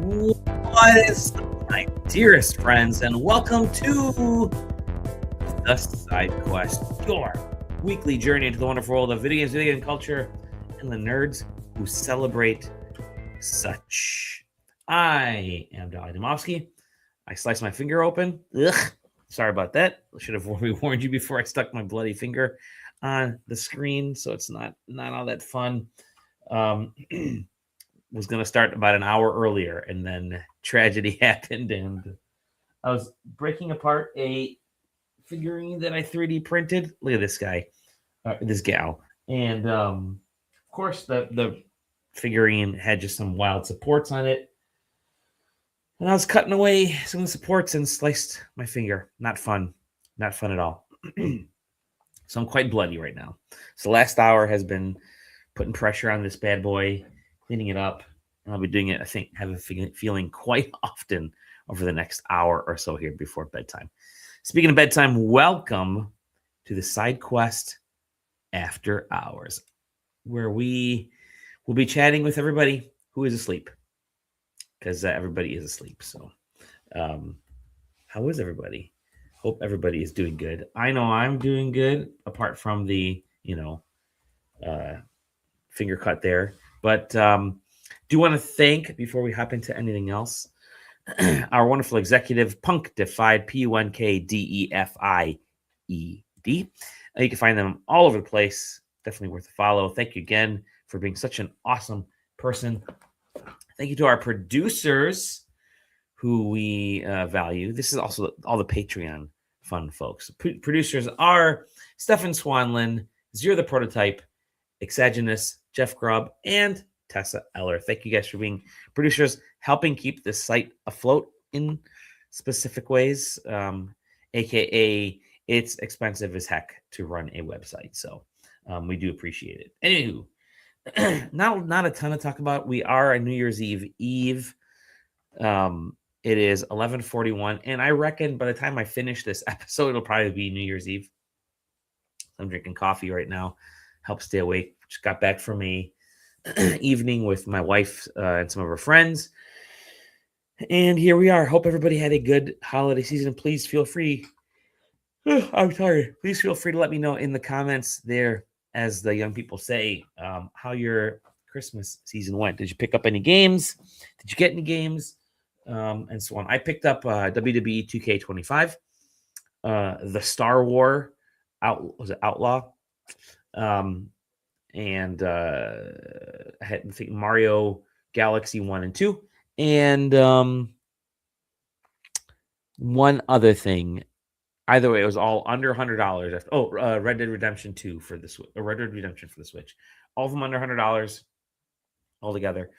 What is up, my dearest friends, and welcome to the SideQuest, your weekly journey into the wonderful world of video games, video game culture, and the nerds who celebrate such. I am Dali. I sliced my finger open. Ugh, sorry about that. I should have warned you before I stuck my bloody finger on the screen, so it's not all that fun. Was going to start about an hour earlier, and then tragedy happened, and I was breaking apart a figurine that I 3D printed. Look at this guy, this gal, and of course the figurine had just some wild supports on it, and I was cutting away some of the supports and sliced my finger. Not fun at all. So I'm quite bloody right now. So the last hour has been putting pressure on this bad boy, cleaning it up, and I'll be doing it, I think, have a feeling quite often over the next hour or so here before bedtime. Speaking of bedtime, welcome to the SideQuest After Hours, where we will be chatting with everybody who is asleep, because everybody is asleep. So how is everybody? Hope everybody is doing good. I know I'm doing good, apart from the, finger cut there. But do want to thank, before we hop into anything else, our wonderful executive, Punkdefied, Punkdefied. You can find them all over the place. Definitely worth a follow. Thank you again for being such an awesome person. Thank you to our producers, who we value. This is also all the Patreon fun folks. Producers are Stefan Swanlin, Zero the Prototype, Exagenous, Jeff Grubb, and Tessa Eller. Thank you guys for being producers, helping keep the site afloat in specific ways, aka it's expensive as heck to run a website. So we do appreciate it. Anywho, not a ton to talk about. We are on New Year's Eve. It is 11:41, and I reckon by the time I finish this episode, it'll probably be New Year's Eve. I'm drinking coffee right now, help stay awake. Just got back from a evening with my wife and some of her friends, and here we are. Hope everybody had a good holiday season. Please feel free. I'm tired. Please feel free to let me know in the comments there, as the young people say, how your Christmas season went. Did you pick up any games? Did you get any games? And so on. I picked up WWE 2K25, the Star War Outlaw, and I had, I think, Mario Galaxy 1 and 2, and one other thing. Either way, it was all under $100. Red Dead Redemption 2 for the Switch, Red Dead Redemption for the Switch. All of them under $100 altogether.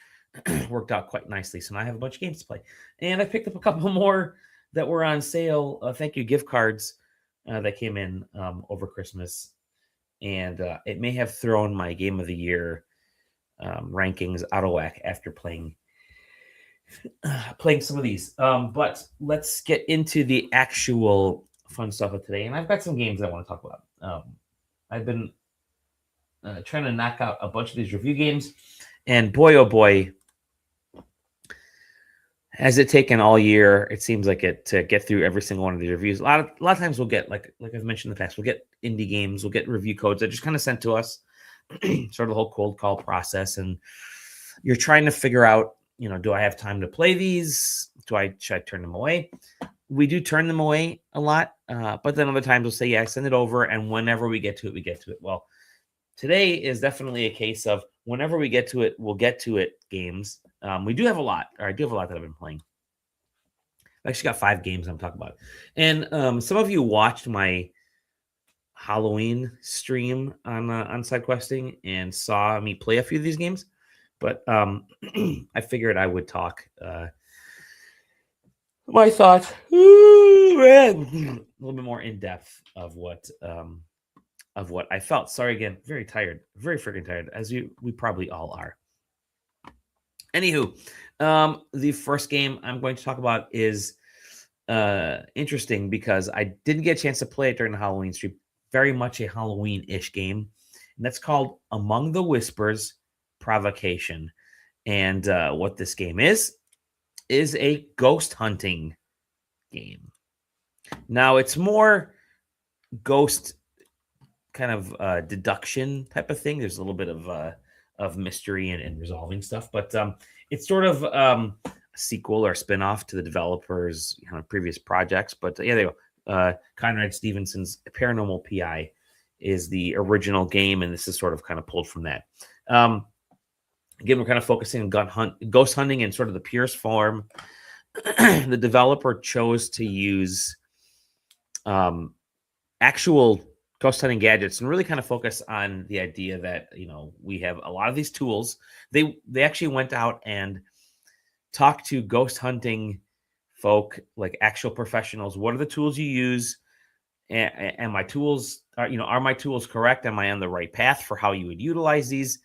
Worked out quite nicely. So now I have a bunch of games to play. And I picked up a couple more that were on sale. Thank you, gift cards that came in over Christmas. And it may have thrown my Game of the Year rankings out of whack after playing some of these. But let's get into the actual fun stuff of today. And I've got some games I want to talk about. I've been trying to knock out a bunch of these review games. And boy, oh boy, has it taken all year, it seems like it, to get through every single one of these reviews. A lot of times we'll get, like I've mentioned in the past, we'll get indie games, we'll get review codes that just kind of sent to us, sort of the whole cold call process. And you're trying to figure out, do I have time to play these? Should I turn them away? We do turn them away a lot, but then other times we'll say, yeah, send it over. And whenever we get to it, we get to it. Well, today is definitely a case of whenever we get to it, we'll get to it games. We do have a lot, or I do have a lot that I've been playing. I've actually got 5 games I'm talking about. And some of you watched my Halloween stream on SideQuesting and saw me play a few of these games. But I figured I would talk my thoughts a little bit more in depth of what I felt. Sorry again, very tired, very freaking tired, as we probably all are. Anywho, the first game I'm going to talk about is interesting because I didn't get a chance to play it during the Halloween stream. Very much a Halloween-ish game, and that's called Among the Whispers Provocation. And what this game is is a ghost hunting game. Now, it's more ghost kind of deduction type of thing. There's a little bit of mystery and resolving stuff, but it's sort of a sequel or spin-off to the developers' previous projects. But yeah, there you go. Conrad Stevenson's Paranormal PI is the original game, and this is sort of kind of pulled from that. Again, we're kind of focusing on ghost hunting in sort of the purest form. The developer chose to use actual ghost hunting gadgets and really kind of focus on the idea that, we have a lot of these tools. They actually went out and talked to ghost hunting folk, like actual professionals. What are the tools you use? And my tools are my tools correct? Am I on the right path for how you would utilize these?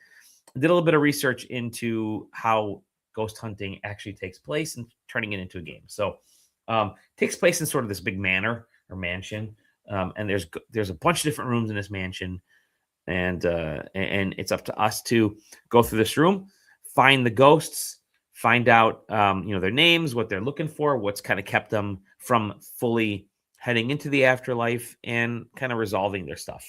I did a little bit of research into how ghost hunting actually takes place and turning it into a game. So it takes place in sort of this big manor or mansion. And there's a bunch of different rooms in this mansion, and it's up to us to go through this room, find the ghosts, find out their names, what they're looking for, what's kind of kept them from fully heading into the afterlife, and kind of resolving their stuff.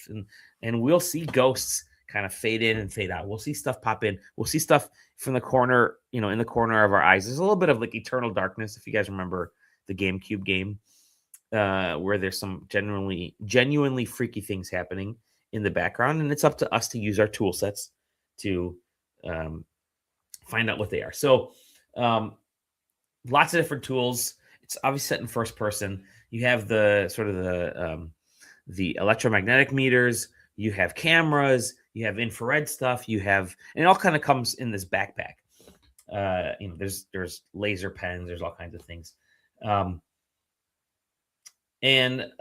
And we'll see ghosts kind of fade in and fade out. We'll see stuff pop in. We'll see stuff from the corner, in the corner of our eyes. There's a little bit of like Eternal Darkness, if you guys remember the GameCube game. Where there's some genuinely freaky things happening in the background, and it's up to us to use our tool sets to find out what they are. So lots of different tools. It's obviously set in first person. You have the sort of the electromagnetic meters, you have cameras, you have infrared stuff, and it all kind of comes in this backpack. There's laser pens, there's all kinds of things. And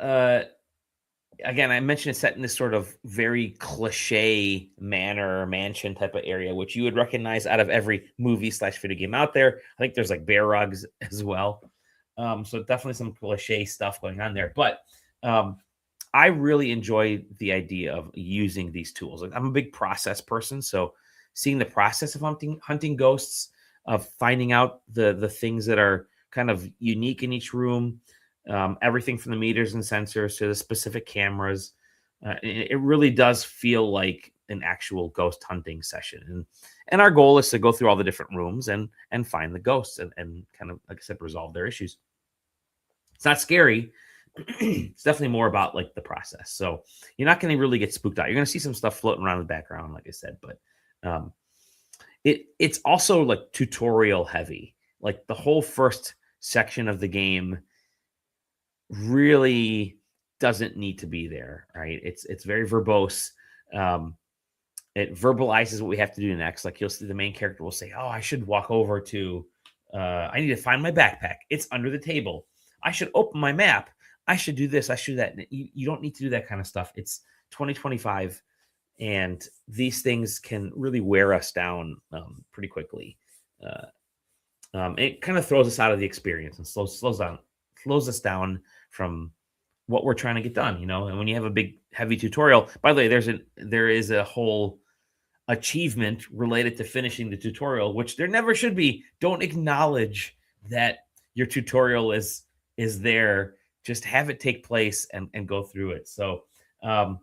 again, I mentioned it's set in this sort of very cliche manor, mansion type of area, which you would recognize out of every movie / video game out there. I think there's like bear rugs as well. So definitely some cliche stuff going on there. But I really enjoy the idea of using these tools. Like, I'm a big process person, so seeing the process of hunting ghosts, of finding out the things that are kind of unique in each room. Everything from the meters and sensors to the specific cameras. It really does feel like an actual ghost hunting session. And our goal is to go through all the different rooms and find the ghosts and kind of, like I said, resolve their issues. It's not scary. It's definitely more about like the process. So you're not going to really get spooked out. You're going to see some stuff floating around in the background, like I said, but it's also like tutorial heavy. Like the whole first section of the game really doesn't need to be there, right? It's very verbose. It verbalizes what we have to do next. Like, you'll see the main character will say, "Oh, I should walk over to, I need to find my backpack. It's under the table. I should open my map. I should do this. I should do that." You don't need to do that kind of stuff. It's 2025, and these things can really wear us down pretty quickly. It kind of throws us out of the experience and slows us down from what we're trying to get done, And when you have a big heavy tutorial, by the way, there is a whole achievement related to finishing the tutorial, which there never should be. Don't acknowledge that your tutorial is there. Just have it take place and go through it. So another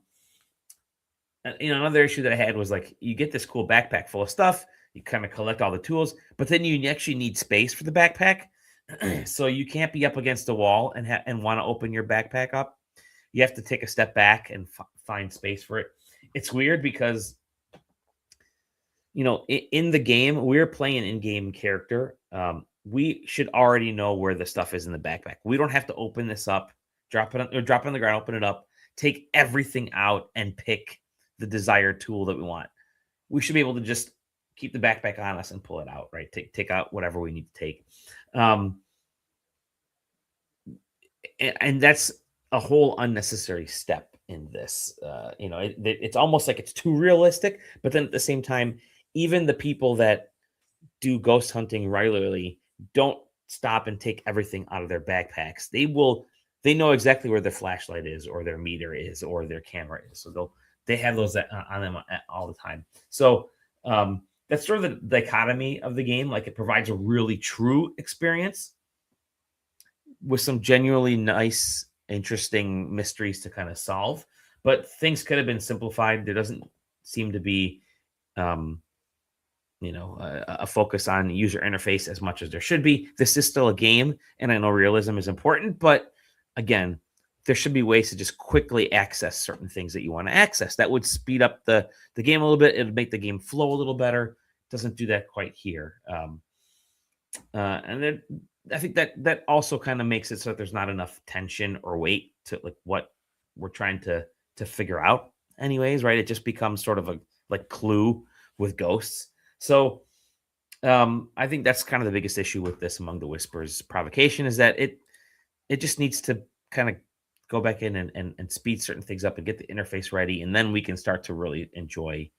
issue that I had was, like, you get this cool backpack full of stuff, you kind of collect all the tools, but then you actually need space for the backpack. So you can't be up against the wall and want to open your backpack up. You have to take a step back and find space for it. It's weird because, in the game, we're playing an in-game character. We should already know where the stuff is in the backpack. We don't have to open this up, drop it on the ground, open it up, take everything out, and pick the desired tool that we want. We should be able to just keep the backpack on us and pull it out, right? Take out whatever we need to take. And that's a whole unnecessary step in this. It's almost like it's too realistic, but then at the same time, even the people that do ghost hunting regularly don't stop and take everything out of their backpacks. They know exactly where their flashlight is, or their meter is, or their camera is. So they have those on them all the time. So that's sort of the dichotomy of the game. Like, it provides a really true experience with some genuinely nice, interesting mysteries to kind of solve, but things could have been simplified. There doesn't seem to be, um, a focus on user interface as much as there should be. This is still a game, and I know realism is important, but again, there should be ways to just quickly access certain things that you want to access. That would speed up the game a little bit. It would make the game flow a little better. Doesn't do that quite here. And then I think that also kind of makes it so that there's not enough tension or weight to like what we're trying to figure out anyways, right? It just becomes sort of a like Clue with ghosts. So I think that's kind of the biggest issue with this Among the Whispers Provocation, is that it just needs to kind of go back in and speed certain things up and get the interface ready, and then we can start to really enjoy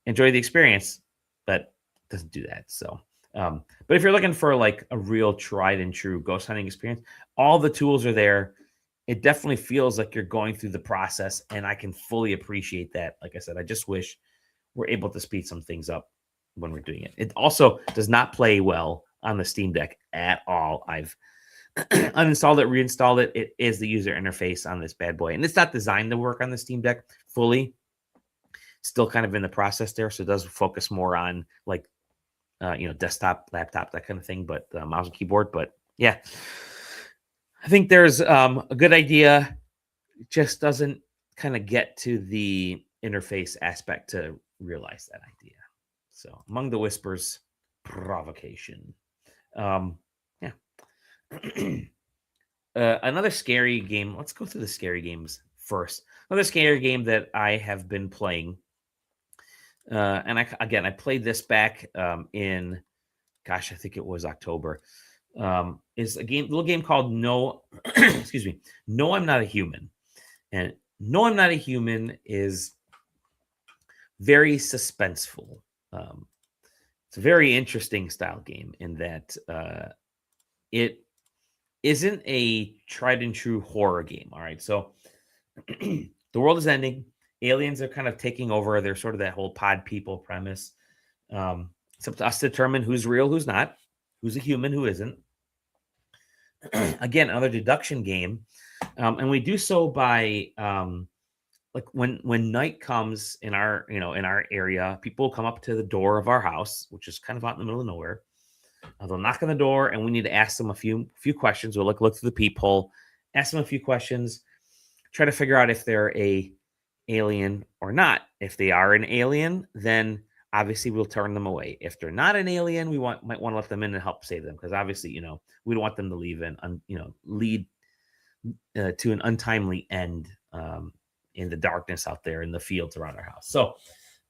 the experience. But it doesn't do that. So but if you're looking for like a real tried and true ghost hunting experience, all the tools are there. It definitely feels like you're going through the process, and I can fully appreciate that. Like I said, I just wish we're able to speed some things up when we're doing it. It also does not play well on the Steam Deck at all. I've uninstalled it, reinstalled it. It is the user interface on this bad boy, and it's not designed to work on the Steam Deck fully. Still kind of in the process there, so it does focus more on like desktop, laptop, that kind of thing, but mouse and keyboard. But yeah, I think there's a good idea. It just doesn't kind of get to the interface aspect to realize that idea. So Among the Whispers Provocation. Yeah. Another scary game. Let's go through the scary games first. Another scary game that I have been playing. And I played this back in, gosh, I think it was October. Is a little game called No, excuse me, No, I'm Not a Human. And No, I'm Not a Human is very suspenseful. It's a very interesting style game in that it isn't a tried and true horror game. All right. So the world is ending. Aliens are kind of taking over. They're sort of that whole pod people premise. It's up to us to determine who's real, who's not, who's a human, who isn't. Again, another deduction game. And we do so by like when night comes in our area, people come up to the door of our house, which is kind of out in the middle of nowhere. They'll knock on the door, and we need to ask them a few questions. We'll look through the peephole, ask them a few questions, try to figure out if they're a alien or not. If they are an alien, then obviously we'll turn them away. If they're not an alien, we might want to let them in and help save them, because obviously we don't want them to leave and lead to an untimely end in the darkness out there in the fields around our house. So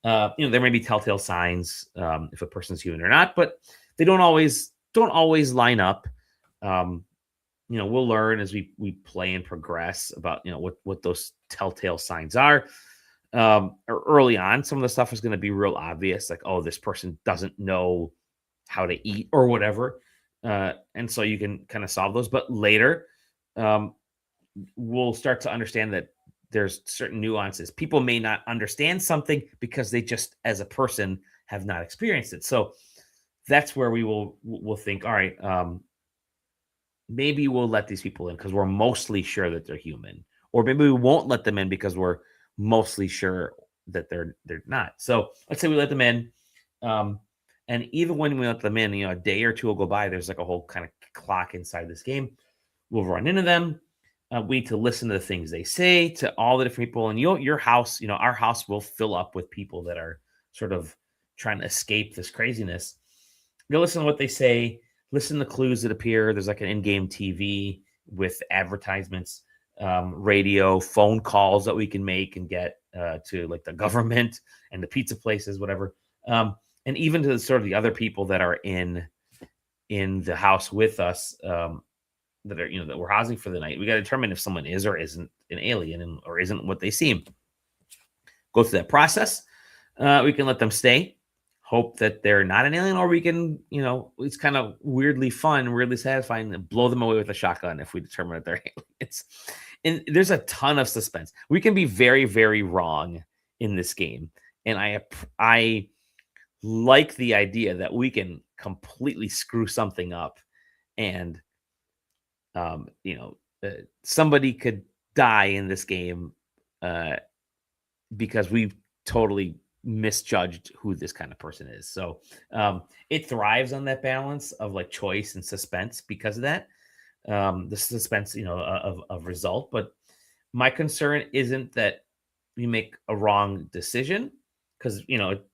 there may be telltale signs if a person's human or not, but they don't always line up. We'll learn as we play and progress about what those telltale signs are. Early on, some of the stuff is going to be real obvious, like, oh, this person doesn't know how to eat or whatever, and so you can kind of solve those. But later, we'll start to understand that there's certain nuances. People may not understand something because they just, as a person, have not experienced it. So that's where we'll think, all right, maybe we'll let these people in because we're mostly sure that they're human, or maybe we won't let them in because we're mostly sure that they're not. So let's say we let them in, and even when we let them in, a day or two will go by. There's like a whole kind of clock inside this game. We'll run into them. We need to listen to the things they say, to all the different people, and your house, our house will fill up with people that are sort of trying to escape this craziness. You'll listen to what they say, listen to clues that appear. There's like an in-game TV with advertisements, radio, phone calls that we can make and get to like the government and the pizza places, whatever. And even to sort of the other people that are in the house with us, that are, that we're housing for the night. We got to determine if someone is or isn't an alien or isn't what they seem. Go through that process. We can let them stay, hope that they're not an alien, or we can, it's kind of weirdly fun, weirdly satisfying, and blow them away with a shotgun if we determine that they're aliens. And there's a ton of suspense. We can be very, very wrong in this game. And I like the idea that we can completely screw something up, and you know, somebody could die in this game uh, because we totally misjudged who this kind of person is. So it thrives on that balance of like choice and suspense because of that. The suspense, of result. But my concern isn't that you make a wrong decision, because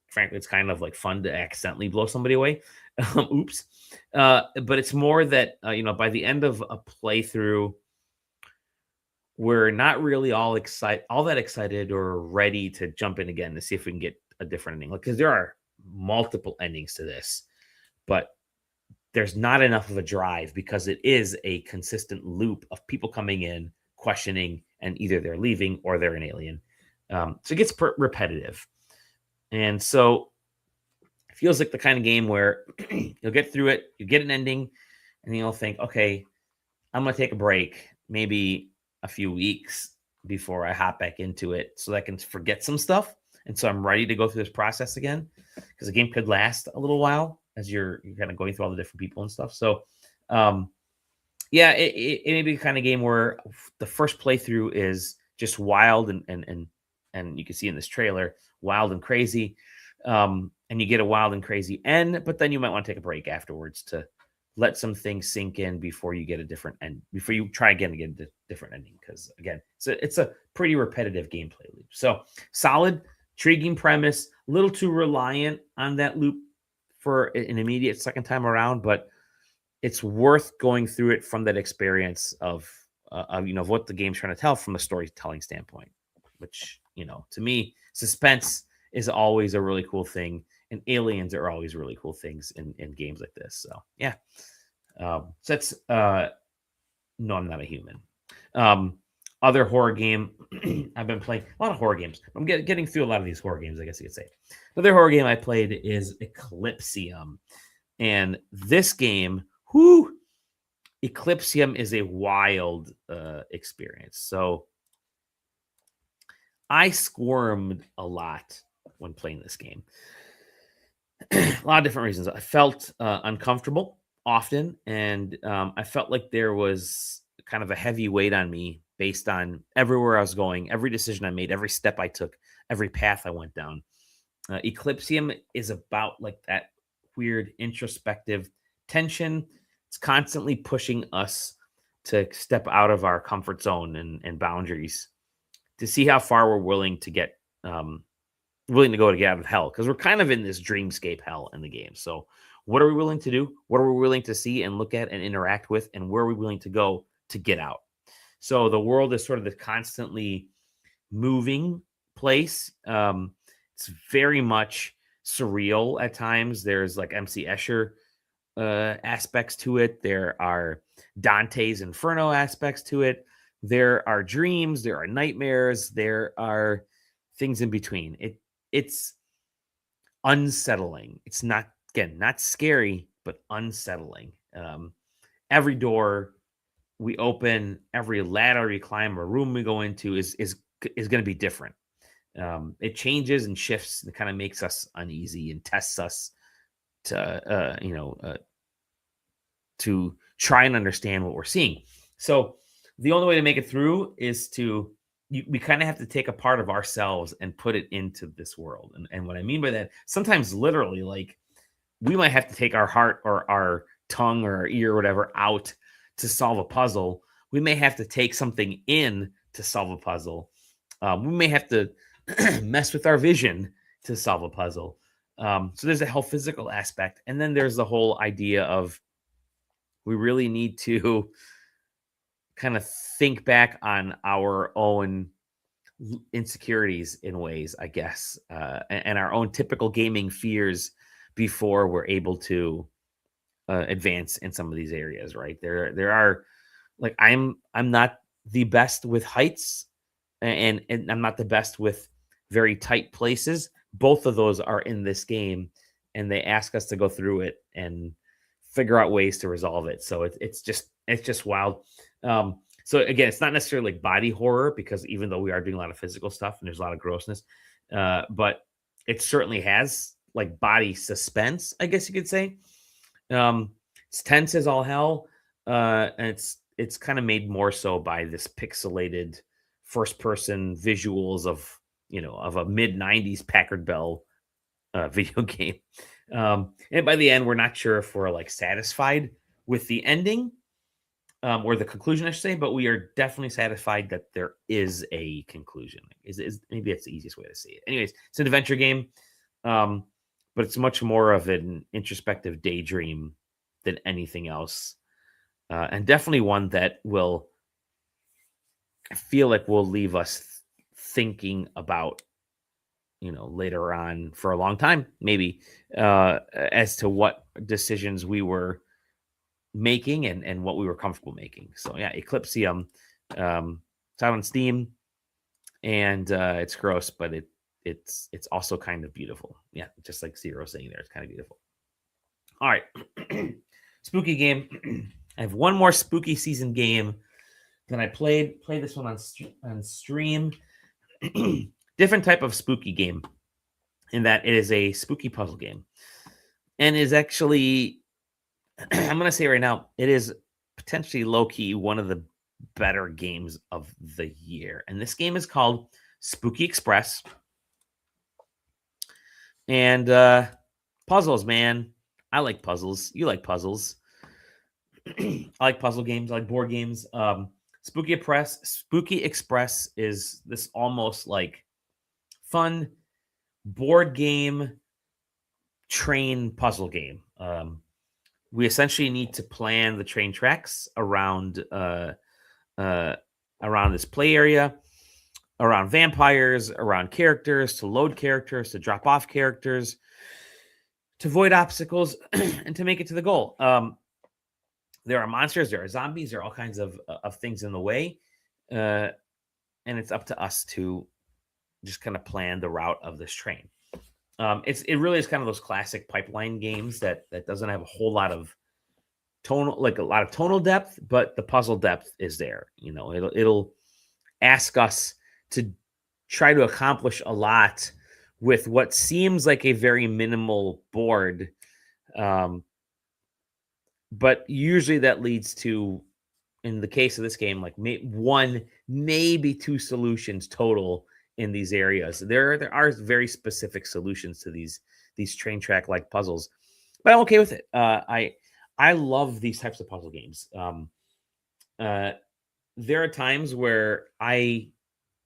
frankly, it's kind of like fun to accidentally blow somebody away. Oops. But it's more that by the end of a playthrough, we're not really all that excited or ready to jump in again to see if we can get a different ending. Because there are multiple endings to this, but there's not enough of a drive because it is a consistent loop of people coming in, questioning, and either they're leaving or they're an alien. So it gets repetitive. And so it feels like the kind of game where you'll get through it, you get an ending, and you'll think, okay, I'm going to take a break, maybe a few weeks before I hop back into it so that I can forget some stuff. And so I'm ready to go through this process again, because the game could last a little while as you're kind of going through all the different people and stuff. So, yeah, it may be the kind of game where the first playthrough is just wild and you can see in this trailer, wild and crazy. And you get a wild and crazy end, but then you might want to take a break afterwards to let some things sink in before you get a different end, before you try again to get a different ending. Because again, it's a pretty repetitive gameplay loop. So solid, intriguing premise, a little too reliant on that loop for an immediate second time around, but it's worth going through it from that experience of what the game's trying to tell from a storytelling standpoint, which, to me, suspense is always a really cool thing, and aliens are always really cool things in games like this. So yeah. So that's no, I'm not a human. Other horror game I've been playing a lot of horror games. I'm getting through a lot of these horror games, I guess you could say. Another horror game I played is Eclipsium, and this game, Eclipsium is a wild experience. So I squirmed a lot when playing this game. A lot of different reasons. I felt uncomfortable often, and I felt like there was kind of a heavy weight on me based on everywhere I was going, every decision I made, every step I took, every path I went down. Eclipsium is about like that weird introspective tension. It's constantly pushing us to step out of our comfort zone and boundaries to see how far we're willing to get, willing to go to get out of hell. Because we're kind of in this dreamscape hell in the game. So what are we willing to do? What are we willing to see and look at and interact with? And where are we willing to go to get out? So the world is sort of the constantly moving place. It's very much surreal at times. There's like MC Escher aspects to it. There are Dante's Inferno aspects to it. There are dreams. There are nightmares. There are things in between. It's unsettling. It's not scary, but unsettling. Every door we open, every ladder we climb, or room we go into is going to be different. It changes and shifts and kind of makes us uneasy and tests us to to try and understand what we're seeing. So the only way to make it through is we kind of have to take a part of ourselves and put it into this world. And what I mean by that, sometimes literally, like, we might have to take our heart or our tongue or our ear or whatever out to solve a puzzle. We may have to take something in to solve a puzzle. We may have to mess with our vision to solve a puzzle. So there's a whole physical aspect. And then there's the whole idea of we really need to kind of think back on our own insecurities in ways, I guess, and our own typical gaming fears before we're able to advance in some of these areas, right? There are, like, I'm not the best with heights, and I'm not the best with very tight places. Both of those are in this game, and they ask us to go through it and figure out ways to resolve it. So it's just wild. So again, it's not necessarily like body horror, because even though we are doing a lot of physical stuff and there's a lot of grossness, but it certainly has like body suspense, I guess you could say. It's tense as all hell, and it's kind of made more so by this pixelated first person visuals of of a mid '90s Packard Bell video game. And by the end, we're not sure if we're like satisfied with the ending or the conclusion, I should say, but we are definitely satisfied that there is a conclusion. Is maybe that's the easiest way to say it. Anyways, it's an adventure game, but it's much more of an introspective daydream than anything else, and definitely one that I feel like will leave us thinking about later on for a long time, maybe, as to what decisions we were making and what we were comfortable making. So yeah, Eclipsium, it's out on Steam, and it's gross, but it's also kind of beautiful. Yeah, just like Zero saying there, it's kind of beautiful. All right, spooky game. I have one more spooky season game that I played. Play this one on stream. Different type of spooky game, in that it is a spooky puzzle game, and is actually, I'm going to say right now, it is potentially low-key one of the better games of the year. And this game is called Spooky Express. And puzzles, man. I like puzzles. You like puzzles. I like puzzle games. I like board games. Spooky Express is this almost like fun board game train puzzle game. We essentially need to plan the train tracks around this play area, around vampires, around characters, to load characters, to drop off characters, to avoid obstacles, and to make it to the goal. There are monsters, there are zombies, there are all kinds of things in the way, and it's up to us to just kind of plan the route of this train. It really is kind of those classic pipeline games that doesn't have a whole lot of tonal depth, but the puzzle depth is there. It'll ask us to try to accomplish a lot with what seems like a very minimal board. But usually that leads to, in the case of this game, like one, maybe two solutions total in these areas. There are very specific solutions to these train track like puzzles, but I'm okay with it. I love these types of puzzle games. There are times where I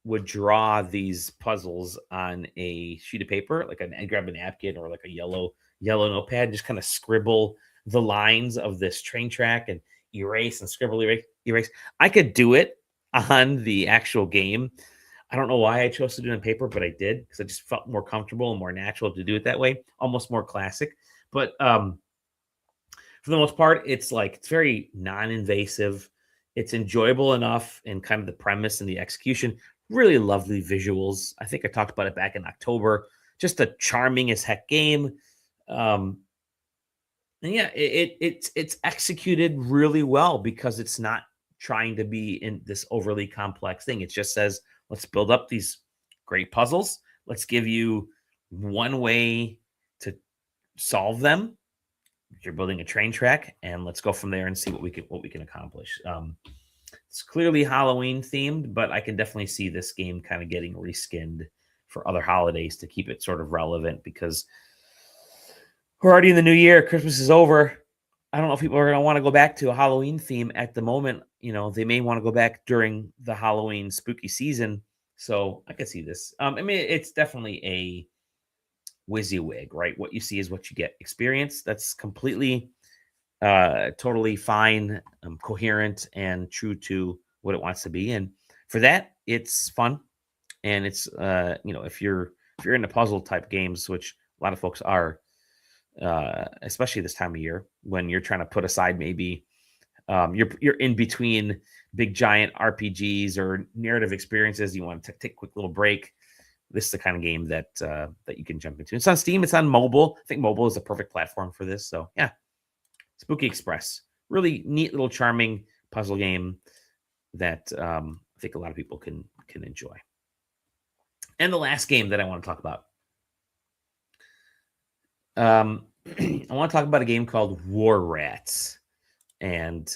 would draw these puzzles on a sheet of paper, like I'd grab a napkin or like a yellow notepad, and just kind of scribble the lines of this train track and erase and scribble, erase. I could do it on the actual game. I don't know why I chose to do it on paper, but I did, because I just felt more comfortable and more natural to do it that way, almost more classic. But for the most part, it's very non-invasive. It's enjoyable enough, and kind of the premise and the execution. Really lovely visuals. I think I talked about it back in October. Just a charming as heck game. And yeah, it's executed really well, because it's not trying to be in this overly complex thing. It just says, let's build up these great puzzles. Let's give you one way to solve them. You're building a train track, and let's go from there and see what we can accomplish. It's clearly Halloween themed, but I can definitely see this game kind of getting reskinned for other holidays to keep it sort of relevant, because we're already in the new year. Christmas is over. I don't know if people are going to want to go back to a Halloween theme at the moment. They may want to go back during the Halloween spooky season. So I can see this. I mean, it's definitely a WYSIWYG, right? What you see is what you get. Experience that's completely, totally fine, coherent, and true to what it wants to be. And for that, it's fun. And it's, if you're into puzzle type games, which a lot of folks are, especially this time of year, when you're trying to put aside maybe you're in between big giant RPGs or narrative experiences, you want to take a quick little break. This is the kind of game that you can jump into. It's on Steam. It's on mobile. I think mobile is a perfect platform for this. So yeah, Spooky Express, really neat little charming puzzle game that I think a lot of people can enjoy. And the last game that I want to talk about I want to talk about a game called War Rats. And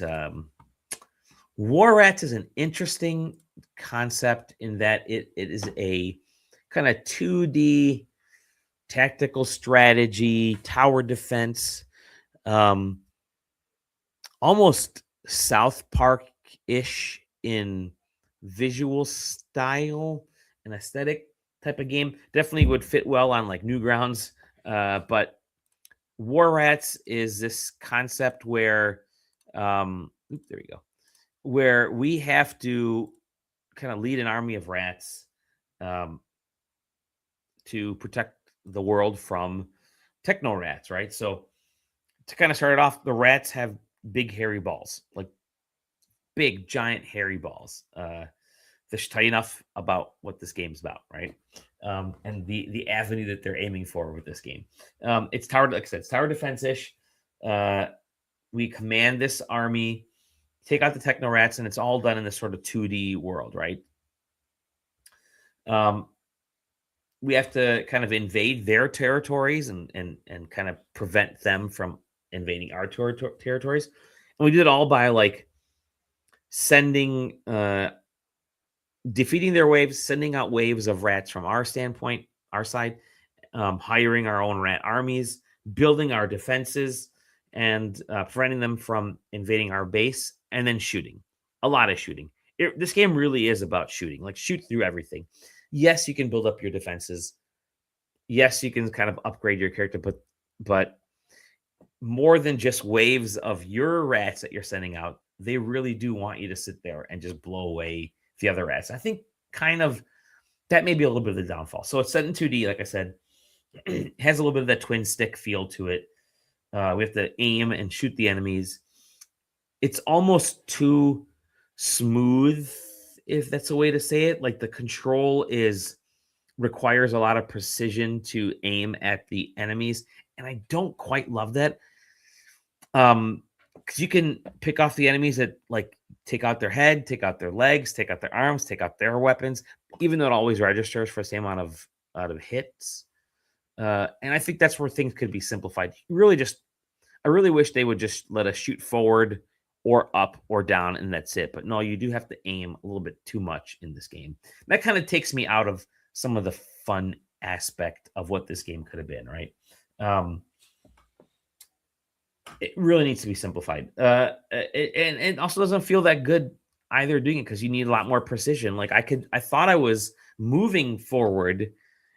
War Rats is an interesting concept in that it is a kind of 2D tactical strategy, tower defense, almost South Park-ish in visual style and aesthetic type of game. Definitely would fit well on like Newgrounds. But War Rats is this concept where, there we go, where we have to kind of lead an army of rats um, to protect the world from techno rats, right? So to kind of start it off, the rats have big hairy balls, like big giant hairy balls. They should tell you enough about what this game's about, right? And the avenue that they're aiming for with this game. It's tower, like I said, it's tower defense ish. We command this army, take out the techno rats, and it's all done in this sort of 2D world, right? We have to kind of invade their territories and kind of prevent them from invading our territories. And we did it all by like sending defeating their waves, sending out waves of rats from our standpoint, our side, hiring our own rat armies, building our defenses, and preventing them from invading our base, and then shooting. A lot of shooting. This game really is about shooting, like shoot through everything. Yes, you can build up your defenses. Yes, you can kind of upgrade your character, but more than just waves of your rats that you're sending out, they really do want you to sit there and just blow away the other rats. I think kind of that may be a little bit of the downfall. So it's set in 2D, like I said. It has a little bit of that twin stick feel to it. We have to aim and shoot the enemies. It's almost too smooth, if that's a way to say it. Like the control requires a lot of precision to aim at the enemies, and I don't quite love that. Because you can pick off the enemies that like take out their head, take out their legs, take out their arms, take out their weapons, even though it always registers for the same amount of hits. And I think that's where things could be simplified. I really wish they would just let us shoot forward or up or down, and that's it. But no, you do have to aim a little bit too much in this game. That kind of takes me out of some of the fun aspect of what this game could have been, right? It really needs to be simplified. And it also doesn't feel that good either doing it because you need a lot more precision. Like I thought I was moving forward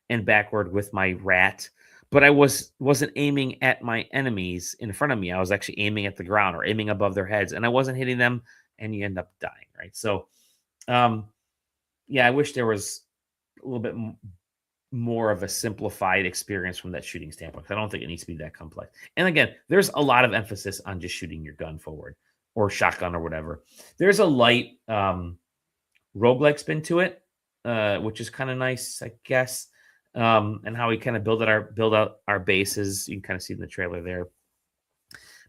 and backward with my rat, but I wasn't aiming at my enemies in front of me. I was actually aiming at the ground or aiming above their heads, and I wasn't hitting them, and you end up dying, right? So, yeah, I wish there was a little bit more of a simplified experience from that shooting standpoint. I don't think it needs to be that complex. And again, there's a lot of emphasis on just shooting your gun forward or shotgun or whatever. There's a light roguelike spin to it, which is kind of nice, I guess. And how we kind of build out our bases. You can kind of see in the trailer there.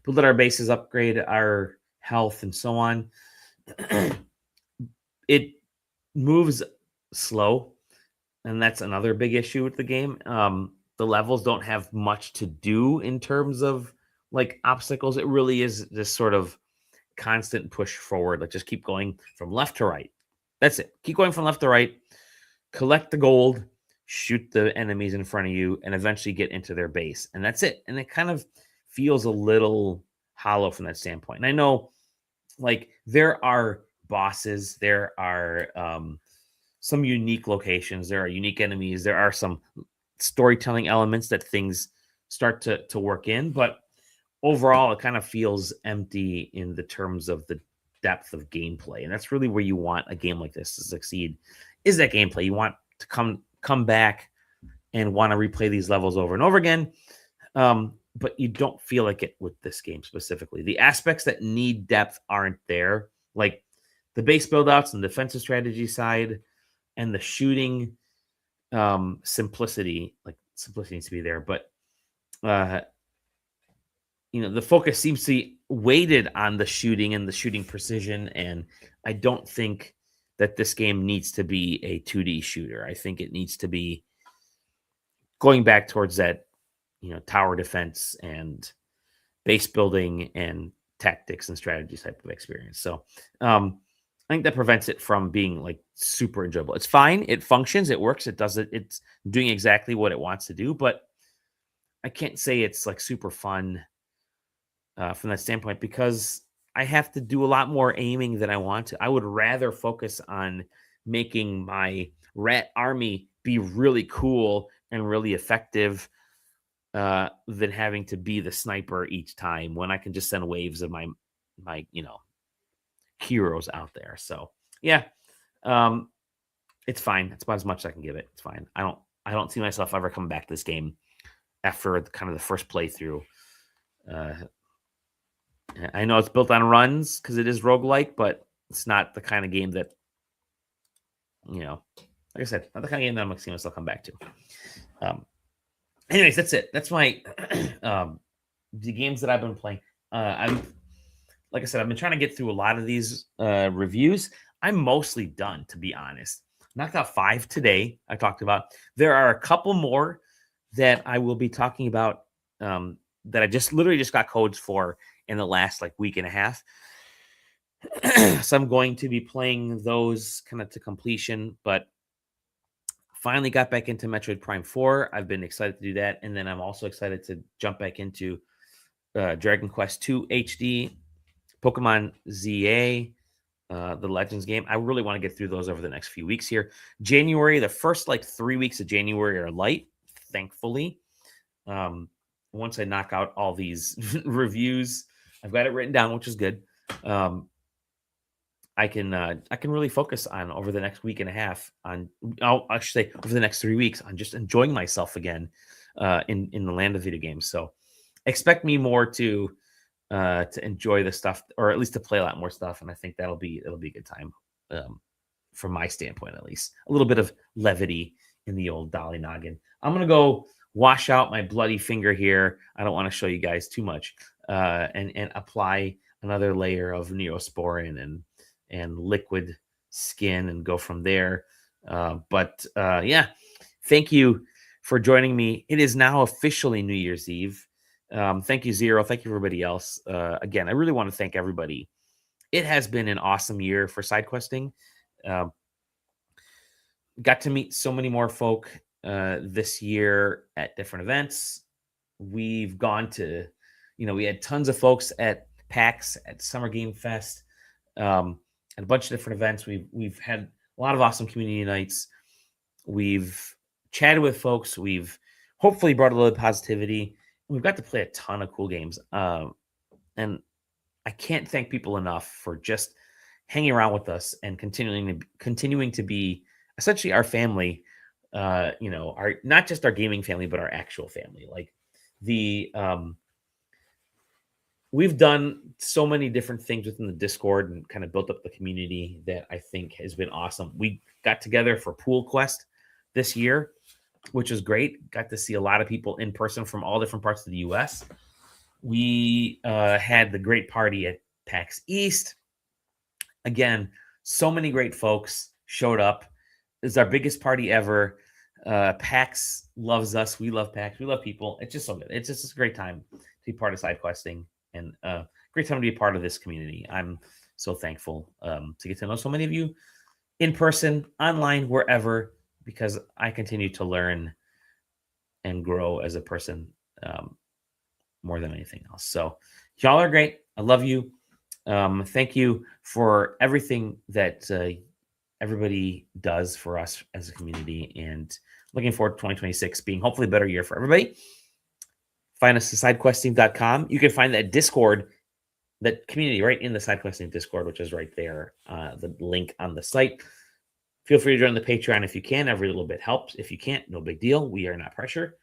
Build out our bases, upgrade our health, and so on. It moves slow, and that's another big issue with the game. The levels don't have much to do in terms of like obstacles. It really is this sort of constant push forward. Like just keep going from left to right. That's it. Keep going from left to right. Collect the gold, shoot the enemies in front of you, and eventually get into their base. And that's it. And it kind of feels a little hollow from that standpoint. And I know like there are bosses, there are some unique locations, there are unique enemies, there are some storytelling elements that things start to work in, but overall it kind of feels empty in the terms of the depth of gameplay. And that's really where you want a game like this to succeed, is that gameplay. You want to come back and want to replay these levels over and over again. But you don't feel like it with this game specifically. The aspects that need depth aren't there, like the base buildouts and defensive strategy side, and the shooting simplicity. Like simplicity needs to be there, but the focus seems to be weighted on the shooting and the shooting precision. And I don't think that this game needs to be a 2D shooter. I think it needs to be going back towards that tower defense and base building and tactics and strategies type of experience. So I think that prevents it from being like super enjoyable. It's fine. It functions. It works. It does it. It's doing exactly what it wants to do. But I can't say it's like super fun from that standpoint because I have to do a lot more aiming than I want to. I would rather focus on making my rat army be really cool and really effective than having to be the sniper each time when I can just send waves of my heroes out there. So yeah, it's fine. It's about as much as I can give it. It's fine. I don't see myself ever coming back to this game after kind of the first playthrough. I know it's built on runs because it is roguelike, but it's not the kind of game that, like I said, not the kind of game that I'm going to see myself come back to. Anyways, that's it. That's my the games that I've been playing. Like I said, I've been trying to get through a lot of these reviews. I'm mostly done, to be honest. Knocked out 5 today. I talked about. There are a couple more that I will be talking about that I literally just got codes for in the last week and a half. So I'm going to be playing those kind of to completion, but finally got back into Metroid Prime 4. I've been excited to do that. And then I'm also excited to jump back into Dragon Quest II HD, Pokemon ZA, the Legends game. I really want to get through those over the next few weeks here. January, the first 3 weeks of January are light, thankfully. Once I knock out all these reviews, I've got it written down, which is good. I can really focus on over the next week and a half on, I should say over the next 3 weeks on just enjoying myself again in the land of video games. So expect me more to enjoy the stuff, or at least to play a lot more stuff. And I think it'll be a good time from my standpoint, at least. A little bit of levity in the old Dali noggin. I'm going to go wash out my bloody finger here. I don't want to show you guys too much and apply another layer of Neosporin and liquid skin and go from there. But yeah, thank you for joining me. It is now officially New Year's Eve. Thank you, Zero. Thank you, everybody else. Again, I really want to thank everybody. It has been an awesome year for SideQuesting. Got to meet so many more folk this year at different events. We've gone to, we had tons of folks at PAX, at Summer Game Fest, and a bunch of different events. We've had a lot of awesome community nights. We've chatted with folks. We've hopefully brought a little positivity. We've got to play a ton of cool games. And I can't thank people enough for just hanging around with us and continuing to be essentially our family, our not just our gaming family, but our actual family. We've done so many different things within the Discord and kind of built up the community that I think has been awesome. We got together for Pool Quest this year, which was great. Got to see a lot of people in person from all different parts of the U.S. We had the great party at PAX East. Again, so many great folks showed up. It's our biggest party ever. PAX loves us. We love PAX. We love people. It's just so good. It's just a great time to be part of SideQuesting and great time to be a part of this community. I'm so thankful to get to know so many of you in person, online, wherever, because I continue to learn and grow as a person more than anything else. So y'all are great. I love you. Thank you for everything that everybody does for us as a community, and looking forward to 2026 being hopefully a better year for everybody. Find us at sidequesting.com. You can find that Discord, that community right in the SideQuesting Discord, which is right there, the link on the site. Feel free to join the Patreon if you can. Every little bit helps. If you can't, no big deal. We are not pressuring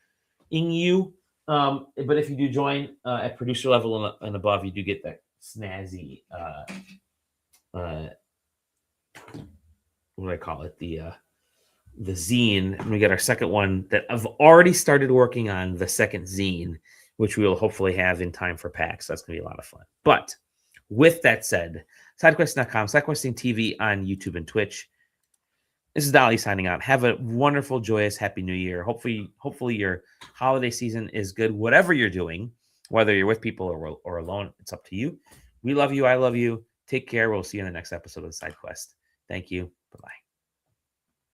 you. But if you do join at producer level and above, you do get that snazzy, what do I call it? The zine. And we get our second one that I've already started working on, the second zine, which we will hopefully have in time for PAX. That's going to be a lot of fun. But with that said, sidequesting.com, SideQuesting TV on YouTube and Twitch. This is Dali signing out. Have a wonderful, joyous, happy new year. Hopefully your holiday season is good. Whatever you're doing, whether you're with people or alone, it's up to you. We love you. I love you. Take care. We'll see you in the next episode of SideQuest. Thank you. Bye-bye.